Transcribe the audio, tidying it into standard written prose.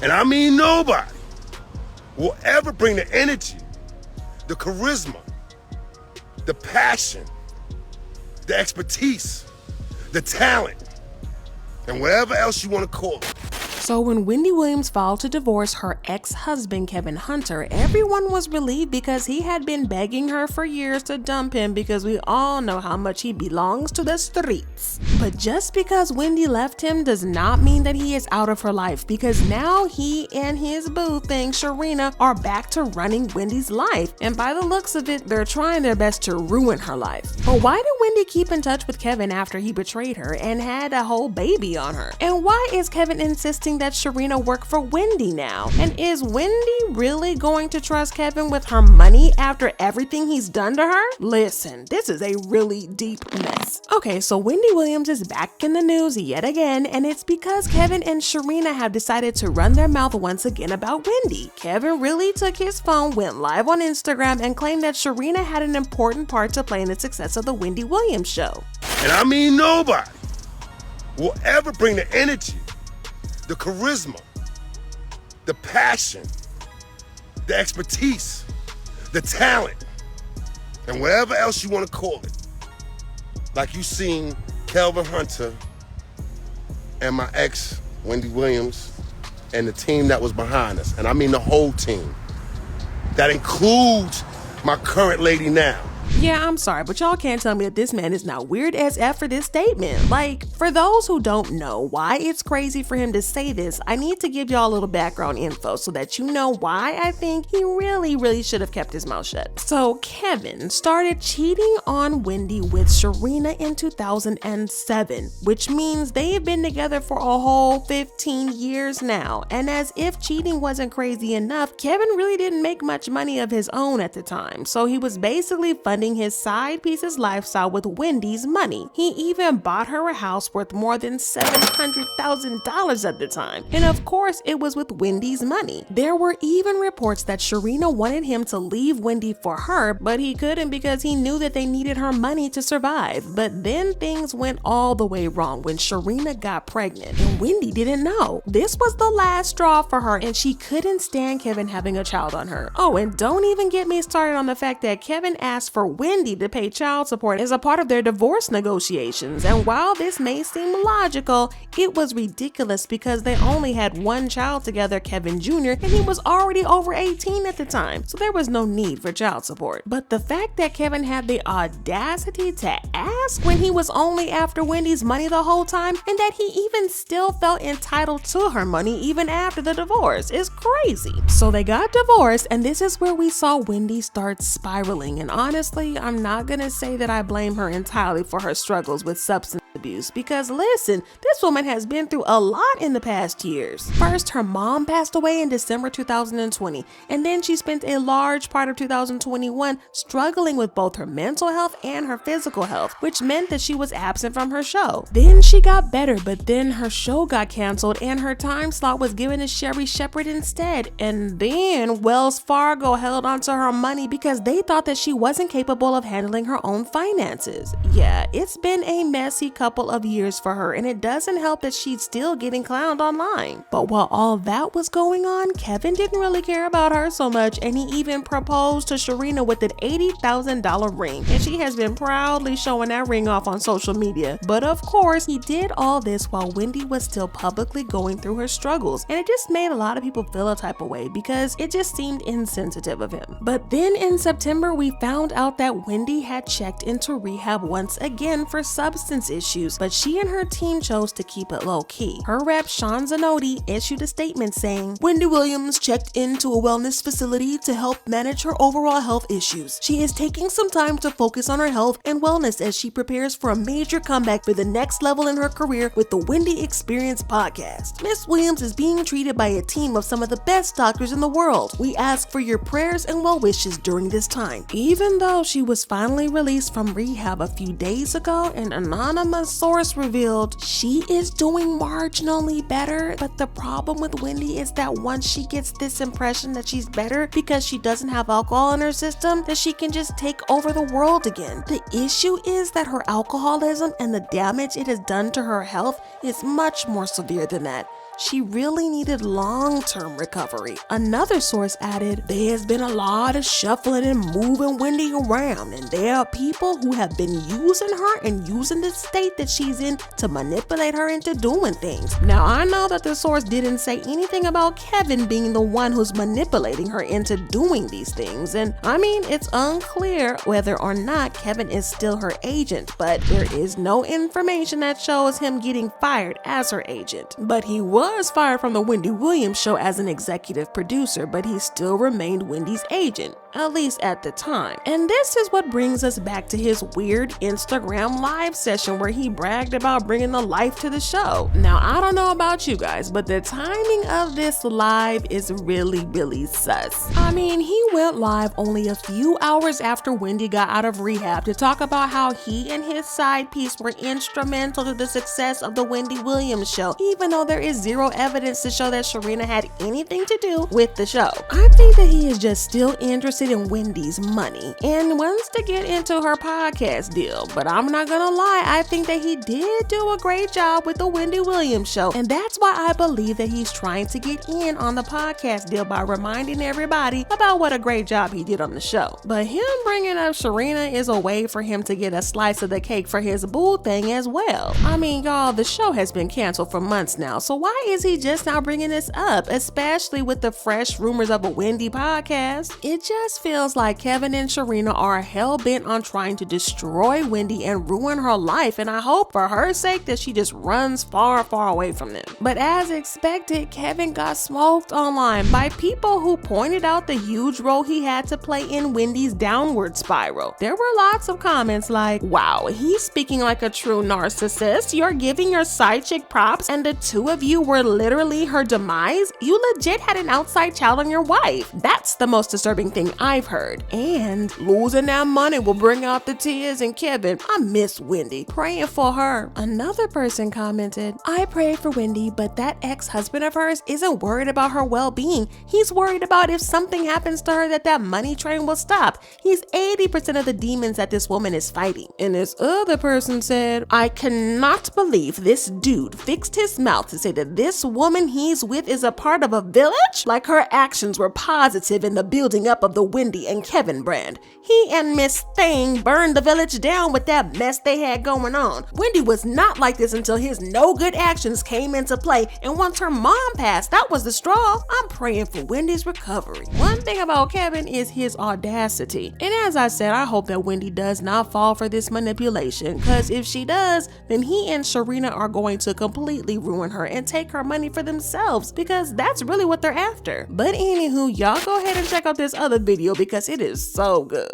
and I mean nobody, will ever bring the energy, the charisma, the passion, the expertise, the talent, and whatever else you want to call it. So when Wendy Williams filed to divorce her ex-husband Kevin Hunter, everyone was relieved because he had been begging her for years to dump him because we all know how much he belongs to the streets. But just because Wendy left him does not mean that he is out of her life, because now he and his boo thing Sharina are back to running Wendy's life, and by the looks of it, they're trying their best to ruin her life. But why did Wendy keep in touch with Kevin after he betrayed her and had a whole baby on her? And why is Kevin insisting that Sharina work for Wendy now? And is Wendy really going to trust Kevin with her money after everything he's done to her? Listen, this is a really deep mess. Okay, so Wendy Williams is back in the news yet again, and it's because Kevin and Sharina have decided to run their mouth once again about Wendy. Kevin really took his phone, went live on Instagram, and claimed that Sharina had an important part to play in the success of the Wendy Williams show. And I mean nobody will ever bring the energy, the charisma, the passion, the expertise, the talent, and whatever else you want to call it, like you seen Kelvin Hunter and my ex, Wendy Williams, and the team that was behind us. And I mean the whole team. That includes my current lady now. Yeah, I'm sorry, but y'all can't tell me that this man is not weird as F for this statement. Like, for those who don't know why it's crazy for him to say this, I need to give y'all a little background info so that you know why I think he really should have kept his mouth shut. So Kevin started cheating on Wendy with Sharina in 2007, which means they've been together for a whole 15 years now. And as if cheating wasn't crazy enough, Kevin really didn't make much money of his own at the time. So he was basically funding his side piece's lifestyle with Wendy's money. He even bought her a house worth more than $700,000 at the time. And of course, it was with Wendy's money. There were even reports that Sharina wanted him to leave Wendy for her, but he couldn't because he knew that they needed her money to survive. But then things went all the way wrong when Sharina got pregnant, and Wendy didn't know. This was the last straw for her, and she couldn't stand Kevin having a child on her. Oh, and don't even get me started on the fact that Kevin asked for Wendy to pay child support as a part of their divorce negotiations. And while this may seem logical, it was ridiculous because they only had one child together, Kevin Jr., and he was already over 18 at the time, so there was no need for child support. But the fact that Kevin had the audacity to ask when he was only after Wendy's money the whole time, and that he even still felt entitled to her money even after the divorce, is crazy. So they got divorced, and this is where we saw Wendy start spiraling. And honestly, I'm not gonna say that I blame her entirely for her struggles with substance abuse, because listen, this woman has been through a lot in the past years. First, her mom passed away in December 2020, and then she spent a large part of 2021 struggling with both her mental health and her physical health, which meant that she was absent from her show. Then she got better, but then her show got canceled and her time slot was given to Sherry Shepherd instead. And then Wells Fargo held onto her money because they thought that she wasn't capable of handling her own finances. Yeah, it's been a messy couple of years for her, and it doesn't help that she's still getting clowned online. But while all that was going on, Kevin didn't really care about her so much, and he even proposed to Sharina with an $80,000 ring, and she has been proudly showing that ring off on social media. But of course, he did all this while Wendy was still publicly going through her struggles, and it just made a lot of people feel a type of way because it just seemed insensitive of him. But then in September, we found out that Wendy had checked into rehab once again for substance issues, but she and her team chose to keep it low-key. Her rep, Sean Zanotti, issued a statement saying, "Wendy Williams checked into a wellness facility to help manage her overall health issues. She is taking some time to focus on her health and wellness as she prepares for a major comeback for the next level in her career with the Wendy Experience podcast. Miss Williams is being treated by a team of some of the best doctors in the world. We ask for your prayers and well wishes during this time." Even though she was finally released from rehab a few days ago, an anonymous source revealed she is doing marginally better. But the problem with Wendy is that once she gets this impression that she's better because she doesn't have alcohol in her system, that she can just take over the world again. The issue is that her alcoholism and the damage it has done to her health is much more severe than that. she really needed long-term recovery. Another source added, there has been a lot of shuffling and moving Wendy around, and there are people who have been using her and using the state that she's in to manipulate her into doing things. Now, I know that the source didn't say anything about Kevin being the one who's manipulating her into doing these things, and I mean, it's unclear whether or not Kevin is still her agent, but there is no information that shows him getting fired as her agent. But he was fired from the Wendy Williams show as an executive producer, but he still remained Wendy's agent, at least at the time. And this is what brings us back to his weird Instagram live session where he bragged about bringing the life to the show. Now, I don't know about you guys, but the timing of this live is really sus. I mean, he went live only a few hours after Wendy got out of rehab to talk about how he and his side piece were instrumental to the success of the Wendy Williams show, even though there is zero evidence to show that Sharina had anything to do with the show. I think that he is just still interested in Wendy's money and wants to get into her podcast deal, but I'm not gonna lie, I think that he did do a great job with the Wendy Williams show, and that's why I believe that he's trying to get in on the podcast deal by reminding everybody about what a great job he did on the show. But him bringing up Sharina is a way for him to get a slice of the cake for his boo thing as well. I mean, y'all, the show has been canceled for months now, so why is he just now bringing this up, especially with the fresh rumors of a Wendy podcast? It just feels like Kevin and Sharina are hell-bent on trying to destroy Wendy and ruin her life, and I hope for her sake that she just runs far away from them. But as expected, Kevin got smoked online by people who pointed out the huge role he had to play in Wendy's downward spiral. There were lots of comments like, wow, he's speaking like a true narcissist, you're giving your side chick props, and the two of you were literally her demise? You legit had an outside child on your wife. That's the most disturbing thing I've heard. And losing that money will bring out the tears in Kevin. I miss Wendy. Praying for her. Another person commented, I prayed for Wendy, but that ex-husband of hers isn't worried about her well-being. He's worried about if something happens to her that money train will stop. He's 80% of the demons that this woman is fighting. And this other person said, I cannot believe this dude fixed his mouth to say that this woman he's with is a part of a village? Like her actions were positive in the building up of the Wendy and Kevin brand. He and Miss Thang burned the village down with that mess they had going on. Wendy was not like this until his no good actions came into play, and once her mom passed, that was the straw. I'm praying for Wendy's recovery. One thing about Kevin is his audacity. And as I said, I hope that Wendy does not fall for this manipulation, because if she does, then he and Sharina are going to completely ruin her and take her money for themselves, because that's really what they're after. But anywho, y'all go ahead and check out this other video because it is so good.